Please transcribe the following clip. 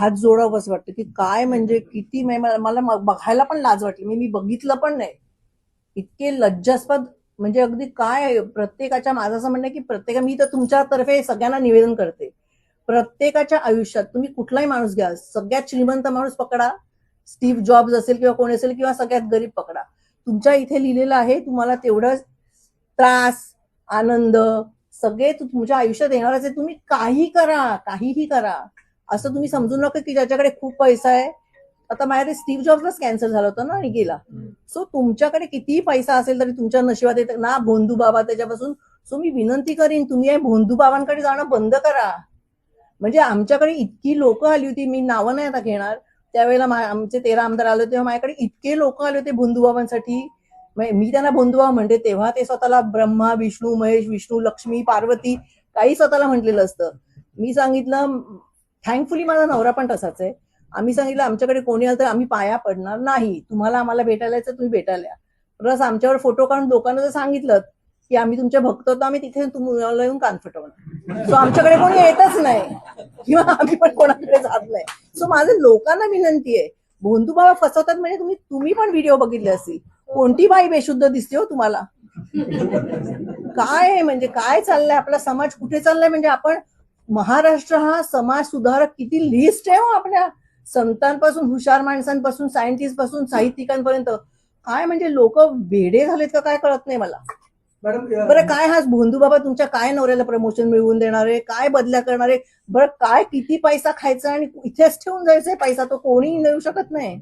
हात जोडावं असं वाटतं की काय म्हणजे किती मला बघायला पण लाज वाटली. मी बघितलं पण नाही. इतके लज्जास्पद म्हणजे अगदी काय प्रत्येकाच्या माझं असं म्हणणं की मी तर तुमच्यातर्फे सगळ्यांना निवेदन करते. प्रत्येकाच्या आयुष्यात तुम्ही कुठलाही माणूस घ्या, सगळ्यात श्रीमंत माणूस पकडा, स्टीव्ह जॉब्स असेल किंवा कोणी असेल किंवा सगळ्यात गरीब पकडा. तुमच्या इथे लिहिलेलं आहे तुम्हाला तेवढं त्रास, आनंद सगळे तुमच्या आयुष्यात येणारच आहे. तुम्ही काही करा, काहीही करा. असं तुम्ही समजू नका की ज्याच्याकडे खूप पैसा आहे. आता माझ्याकडे स्टीव्ह जॉब्सलाच कॅन्सर झालं होतं ना आणि गेला. सो तुमच्याकडे कितीही पैसा असेल तरी तुमच्या नशिबात येत ना भोंदू बाबा त्याच्यापासून. सो मी विनंती करीन तुम्ही या भोंदू बाबांकडे जाणं बंद करा. म्हणजे आमच्याकडे इतकी लोक आली होती, मी नावं नाही आता घेणार. त्यावेळेला आमचे 13 आमदार आले होते, माझ्याकडे इतके लोक आले होते भोंदूबाबांसाठी. मी त्यांना भोंदूबाबा म्हणते, तेव्हा ते स्वतःला ब्रह्मा, विष्णू, महेश, विष्णू, लक्ष्मी, पार्वती काही स्वतःला म्हटलेलं असतं. मी सांगितलं थँकफुली माझा नवरा पण तसाच आहे. आम्ही सांगितलं आमच्याकडे कोणी आलं तर आम्ही पाया पडणार नाही. तुम्हाला आम्हाला भेटायला यायचं तुम्ही भेटायला या. प्लस आमच्यावर फोटो काढून लोकांना जर सांगितलं की आम्ही तुमचे भक्त होतो, आम्ही तिथे तुम्हाला येऊन कान फटवणार. सो आमच्याकडे कोणी येतच नाही किंवा आम्ही पण कोणाकडे जात नाही. सो माझं लोकांना विनंती आहे, भोंदू बाबा फसवतात म्हणजे तुम्ही पण व्हिडिओ बघितले असतील. कोणती बाई बेशुद्ध दिसते हो तुम्हाला? काय म्हणजे काय चाललंय, आपला समाज कुठे चाललाय? म्हणजे आपण महाराष्ट्र हा समाज सुधारक किती लिस्ट आहे हो आपल्या, संतांपासून हुशार माणसांपासून सायंटिस्ट पासून साहित्यिकांपर्यंत. काय म्हणजे लोक वेडे झालेत का काय कळत नाही मला. बरं काय हा भोंदू बाबा तुमच्या काय नवऱ्याला प्रमोशन मिळवून देणार आहे, काय बदल्या करणार आहे? बरं काय किती पैसा खायचा आणि इथेच ठेवून जायचंय पैसा, तो कोणीही देऊ शकत नाही.